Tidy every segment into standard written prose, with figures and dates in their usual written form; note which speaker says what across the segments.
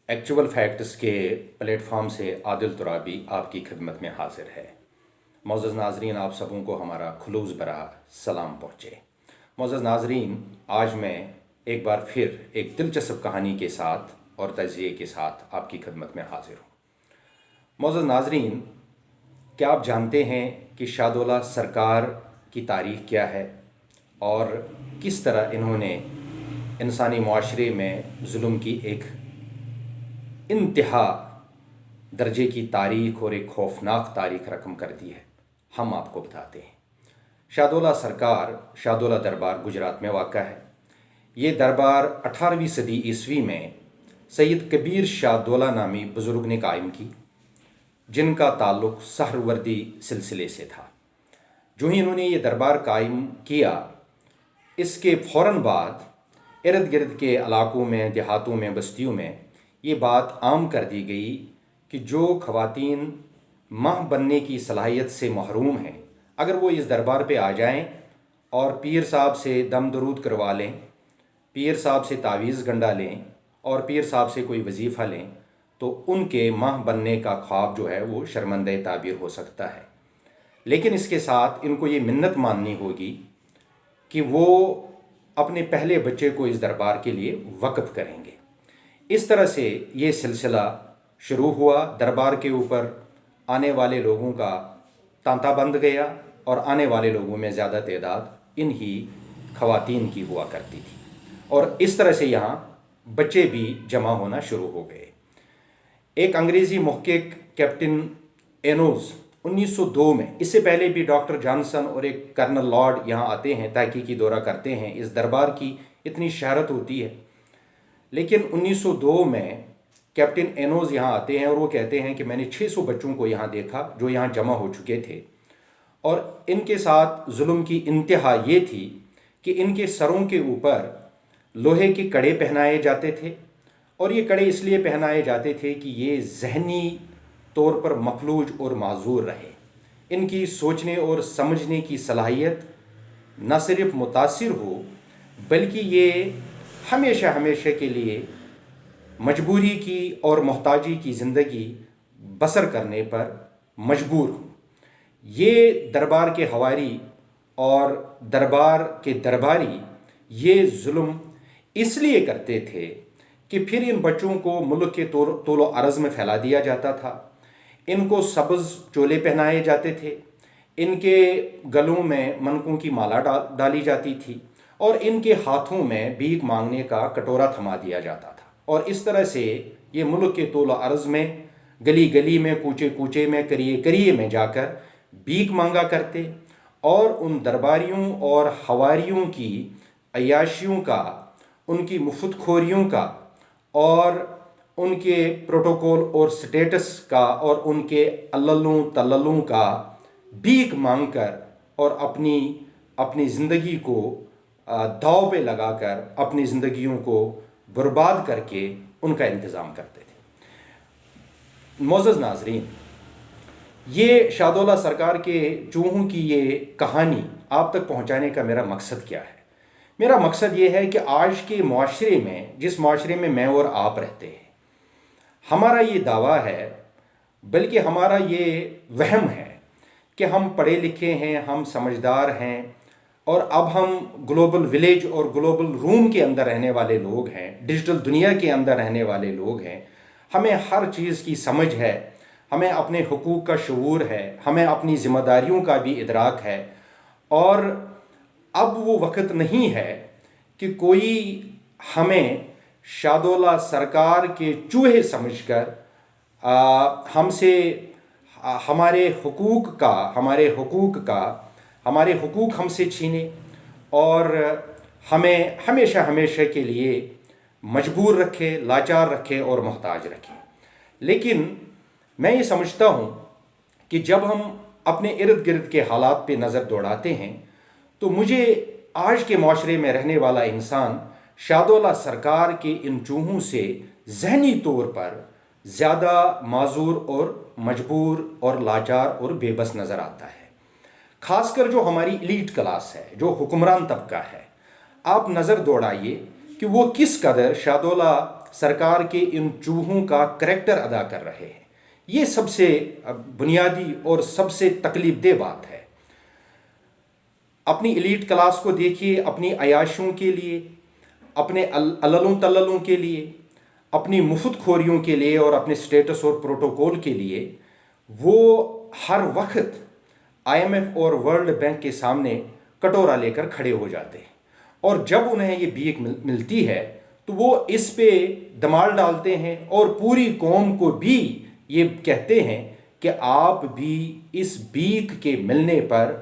Speaker 1: Actual facts کے plate form سے عادل ترابی آپ کی خدمت میں حاضر ہے۔ معزز ناظرین، آپ سبوں کو ہمارا خلوص بھرا سلام پہنچے۔ معزز ناظرین، آج میں ایک بار پھر ایک دلچسپ کہانی کے ساتھ اور تجزیے کے ساتھ آپ کی خدمت میں حاضر ہوں۔ معزز ناظرین، کیا آپ جانتے ہیں کہ شاہ دولہ سرکار کی تاریخ کیا ہے اور کس طرح انہوں نے انسانی معاشرے میں ظلم کی ایک انتہا درجے کی تاریخ اور ایک خوفناک تاریخ رقم کر دی ہے؟ ہم آپ کو بتاتے ہیں۔ شاہ دولہ سرکار شاہ دولہ دربار گجرات میں واقع ہے۔ یہ دربار 18ویں صدی عیسوی میں سید کبیر شاہ دولہ نامی بزرگ نے قائم کی، جن کا تعلق سہروردی سلسلے سے تھا۔ جو ہی انہوں نے یہ دربار قائم کیا، اس کے فوراً بعد ارد گرد کے علاقوں میں، دیہاتوں میں، بستیوں میں یہ بات عام کر دی گئی کہ جو خواتین ماں بننے کی صلاحیت سے محروم ہیں، اگر وہ اس دربار پہ آ جائیں اور پیر صاحب سے دم درود کروا لیں، پیر صاحب سے تعویذ گنڈا لیں اور پیر صاحب سے کوئی وظیفہ لیں، تو ان کے ماں بننے کا خواب جو ہے وہ شرمندہ تعبیر ہو سکتا ہے۔ لیکن اس کے ساتھ ان کو یہ منت ماننی ہوگی کہ وہ اپنے پہلے بچے کو اس دربار کے لیے وقف کریں گے۔ اس طرح سے یہ سلسلہ شروع ہوا۔ دربار کے اوپر آنے والے لوگوں کا تانتا بند گیا اور آنے والے لوگوں میں زیادہ تعداد انہی خواتین کی ہوا کرتی تھی، اور اس طرح سے یہاں بچے بھی جمع ہونا شروع ہو گئے۔ ایک انگریزی محقق کیپٹن اینوز 1902 میں، اس سے پہلے بھی ڈاکٹر جانسن اور ایک کرنل لارڈ یہاں آتے ہیں، تحقیقی دورہ کرتے ہیں۔ اس دربار کی اتنی شہرت ہوتی ہے، لیکن 1902 میں کیپٹن اینوز یہاں آتے ہیں اور وہ کہتے ہیں کہ میں نے 600 بچوں کو یہاں دیکھا جو یہاں جمع ہو چکے تھے، اور ان کے ساتھ ظلم کی انتہا یہ تھی کہ ان کے سروں کے اوپر لوہے کے کڑے پہنائے جاتے تھے، اور یہ کڑے اس لیے پہنائے جاتے تھے کہ یہ ذہنی طور پر مفلوج اور معذور رہے۔ ان کی سوچنے اور سمجھنے کی صلاحیت نہ صرف متاثر ہو، بلکہ یہ ہمیشہ ہمیشہ کے لیے مجبوری کی اور محتاجی کی زندگی بسر کرنے پر مجبور ہوں۔ یہ دربار کے حواری اور دربار کے درباری یہ ظلم اس لیے کرتے تھے کہ پھر ان بچوں کو ملک کے طول و عرض میں پھیلا دیا جاتا تھا۔ ان کو سبز چولے پہنائے جاتے تھے، ان کے گلوں میں منقوں کی مالا ڈالی جاتی تھی، اور ان کے ہاتھوں میں بھیک مانگنے کا کٹورا تھما دیا جاتا تھا، اور اس طرح سے یہ ملک کے طول و عرض میں، گلی گلی میں، کوچے کوچے میں، کریے کریے میں جا کر بھیک مانگا کرتے، اور ان درباریوں اور حواریوں کی عیاشیوں کا، ان کی مفت خوریوں کا، اور ان کے پروٹوکول اور سٹیٹس کا، اور ان کے الللوں تللوں کا بھیک مانگ کر اور اپنی زندگی کو داؤ پہ لگا کر اپنی زندگیوں کو برباد کر کے ان کا انتظام کرتے تھے۔ معزز ناظرین، یہ شاہ دولہ سرکار کے چوہوں کی یہ کہانی آپ تک پہنچانے کا میرا مقصد کیا ہے؟ میرا مقصد یہ ہے کہ آج کے معاشرے میں، جس معاشرے میں میں اور آپ رہتے ہیں، ہمارا یہ دعویٰ ہے، بلکہ ہمارا یہ وہم ہے کہ ہم پڑھے لکھے ہیں، ہم سمجھدار ہیں، اور اب ہم گلوبل ولیج اور گلوبل روم کے اندر رہنے والے لوگ ہیں، ڈیجیٹل دنیا کے اندر رہنے والے لوگ ہیں۔ ہمیں ہر چیز کی سمجھ ہے، ہمیں اپنے حقوق کا شعور ہے، ہمیں اپنی ذمہ داریوں کا بھی ادراک ہے، اور اب وہ وقت نہیں ہے کہ کوئی ہمیں شاہ دولہ سرکار کے چوہے سمجھ کر ہم سے ہمارے حقوق ہم سے چھینے اور ہمیں ہمیشہ ہمیشہ کے لیے مجبور رکھے، لاچار رکھے اور محتاج رکھے۔ لیکن میں یہ سمجھتا ہوں کہ جب ہم اپنے ارد گرد کے حالات پہ نظر دوڑاتے ہیں، تو مجھے آج کے معاشرے میں رہنے والا انسان شاہ دولہ سرکار کے ان چوہوں سے ذہنی طور پر زیادہ معذور اور مجبور اور لاچار اور بے بس نظر آتا ہے۔ خاص کر جو ہماری ایلیٹ کلاس ہے، جو حکمران طبقہ ہے، آپ نظر دوڑائیے کہ وہ کس قدر شاہ دولہ سرکار کے ان چوہوں کا کریکٹر ادا کر رہے ہیں۔ یہ سب سے بنیادی اور سب سے تکلیف دہ بات ہے۔ اپنی ایلیٹ کلاس کو دیکھیے، اپنی عیاشوں کے لیے، اپنے عللوں تللوں کے لیے، اپنی مفت خوریوں کے لیے اور اپنے سٹیٹس اور پروٹوکول کے لیے وہ ہر وقت IMF اور ورلڈ بینک کے سامنے کٹورا لے کر کھڑے ہو جاتے ہیں، اور جب انہیں یہ بھیک ملتی ہے تو وہ اس پہ دمال ڈالتے ہیں اور پوری قوم کو بھی یہ کہتے ہیں کہ آپ بھی اس بھیک کے ملنے پر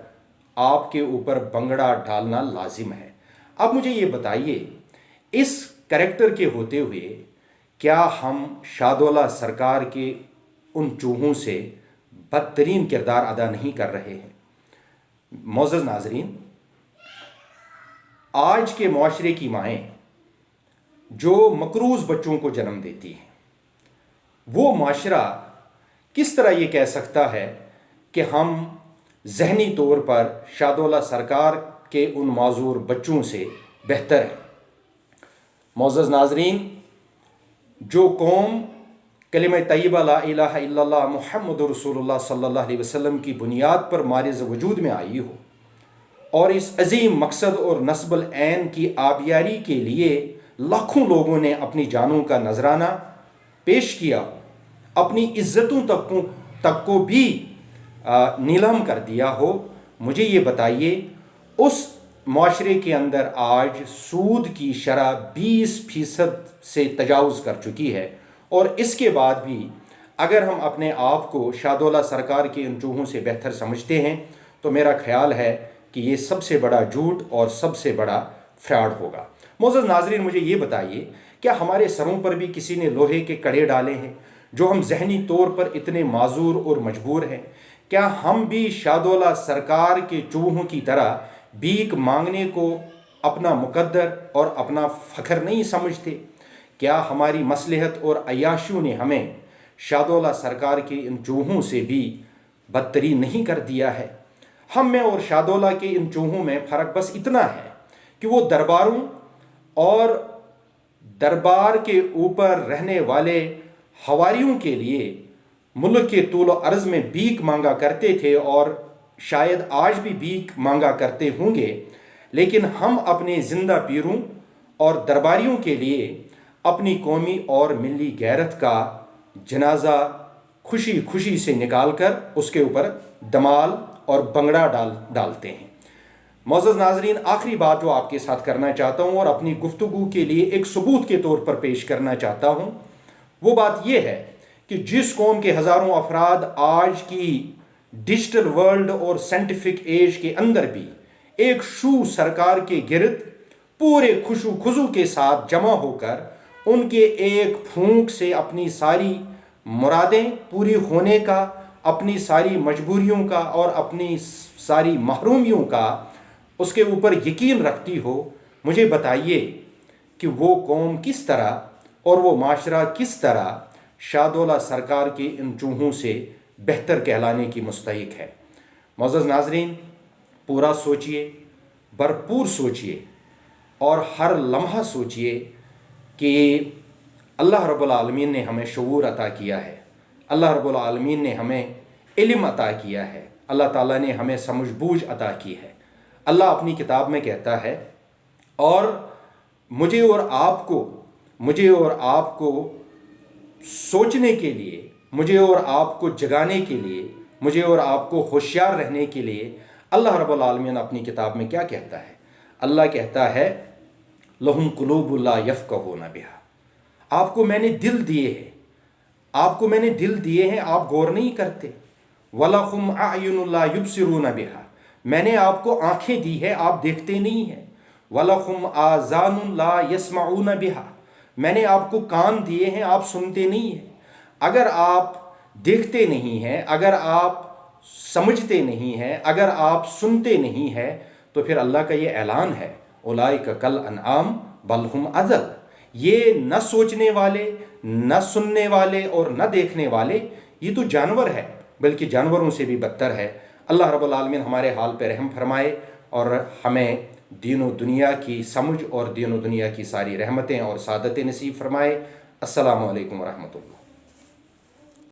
Speaker 1: آپ کے اوپر بنگڑا ڈالنا لازم ہے۔ اب مجھے یہ بتائیے، اس کریکٹر کے ہوتے ہوئے کیا ہم شاہدولہ سرکار کے ان چوہوں سے بدترین کردار ادا نہیں کر رہے ہیں؟ معزز ناظرین، آج کے معاشرے کی مائیں جو مقروض بچوں کو جنم دیتی ہیں، وہ معاشرہ کس طرح یہ کہہ سکتا ہے کہ ہم ذہنی طور پر شاہدولہ سرکار کے ان معذور بچوں سے بہتر ہیں؟ معزز ناظرین، جو قوم کلمہ طیبہ لا الہ الا اللہ محمد رسول اللہ صلی اللہ علیہ وسلم کی بنیاد پر مارز وجود میں آئی ہو اور اس عظیم مقصد اور نصب العین کی آبیاری کے لیے لاکھوں لوگوں نے اپنی جانوں کا نذرانہ پیش کیا ہو، اپنی عزتوں تک کو بھی نیلام کر دیا ہو، مجھے یہ بتائیے اس معاشرے کے اندر آج سود کی شرح 20% سے تجاوز کر چکی ہے، اور اس کے بعد بھی اگر ہم اپنے آپ کو شاہدولہ سرکار کے ان چوہوں سے بہتر سمجھتے ہیں تو میرا خیال ہے کہ یہ سب سے بڑا جھوٹ اور سب سے بڑا فراڈ ہوگا۔ معزز ناظرین، مجھے یہ بتائیے، کیا ہمارے سروں پر بھی کسی نے لوہے کے کڑے ڈالے ہیں جو ہم ذہنی طور پر اتنے معذور اور مجبور ہیں؟ کیا ہم بھی شاہدولہ سرکار کے چوہوں کی طرح بھیک مانگنے کو اپنا مقدر اور اپنا فخر نہیں سمجھتے؟ کیا ہماری مصلحت اور عیاشیوں نے ہمیں شاہدولہ سرکار کے ان چوہوں سے بھی بدترین نہیں کر دیا ہے؟ ہم میں اور شاہدولہ کے ان چوہوں میں فرق بس اتنا ہے کہ وہ درباروں اور دربار کے اوپر رہنے والے حواریوں کے لیے ملک کے طول و عرض میں بھیک مانگا کرتے تھے، اور شاید آج بھی بھیک مانگا کرتے ہوں گے، لیکن ہم اپنے زندہ پیروں اور درباریوں کے لیے اپنی قومی اور ملی غیرت کا جنازہ خوشی خوشی سے نکال کر اس کے اوپر دمال اور بنگڑا ڈالتے ہیں۔ معزز ناظرین، آخری بات جو آپ کے ساتھ کرنا چاہتا ہوں اور اپنی گفتگو کے لیے ایک ثبوت کے طور پر پیش کرنا چاہتا ہوں، وہ بات یہ ہے کہ جس قوم کے ہزاروں افراد آج کی ڈیجیٹل ورلڈ اور سائنٹیفک ایج کے اندر بھی ایک شو سرکار کے گرد پورے خوشو خضو کے ساتھ جمع ہو کر ان کے ایک پھونک سے اپنی ساری مرادیں پوری ہونے کا، اپنی ساری مجبوریوں کا اور اپنی ساری محرومیوں کا اس کے اوپر یقین رکھتی ہو، مجھے بتائیے کہ وہ قوم کس طرح اور وہ معاشرہ کس طرح شاہدولہ سرکار کے ان چوہوں سے بہتر کہلانے کی مستحق ہے؟ معزز ناظرین، پورا سوچئے، بھرپور سوچئے اور ہر لمحہ سوچئے کہ اللہ رب العالمین نے ہمیں شعور عطا کیا ہے، اللہ رب العالمین نے ہمیں علم عطا کیا ہے، اللہ تعالیٰ نے ہمیں سمجھ بوجھ عطا کی ہے۔ اللہ اپنی کتاب میں کہتا ہے، اور مجھے اور آپ کو سوچنے کے لیے، مجھے اور آپ کو جگانے کے لیے، مجھے اور آپ کو ہوشیار رہنے کے لیے اللہ رب العالمین اپنی کتاب میں کیا کہتا ہے؟ اللہ کہتا ہے، لَهُمْ قُلُوبٌ لَا يَفْقَهُونَ بِهَا، آپ کو میں نے دل دیے ہیں، آپ کو میں نے دل دیے ہیں، آپ غور نہیں کرتے۔ وَلَهُمْ أَعْيُنٌ لَا يُبْصِرُونَ بِهَا، میں نے آپ کو آنکھیں دی ہے، آپ دیکھتے نہیں ہیں۔ وَلَهُمْ آذَانٌ لَا يَسْمَعُونَ بِهَا، میں نے آپ کو کان دیے ہیں، آپ سنتے نہیں ہیں۔ اگر آپ دیکھتے نہیں ہیں، اگر آپ سمجھتے نہیں ہیں، اگر آپ سنتے نہیں ہیں، تو پھر اللہ کا یہ اعلان ہے، اولئک کالانعام بل ھم اضل، یہ نہ سوچنے والے، نہ سننے والے اور نہ دیکھنے والے، یہ تو جانور ہے، بلکہ جانوروں سے بھی بدتر ہے۔ اللہ رب العالمین ہمارے حال پہ رحم فرمائے اور ہمیں دین و دنیا کی سمجھ اور دین و دنیا کی ساری رحمتیں اور سعادتیں نصیب فرمائے۔ السلام علیکم ورحمۃ اللہ.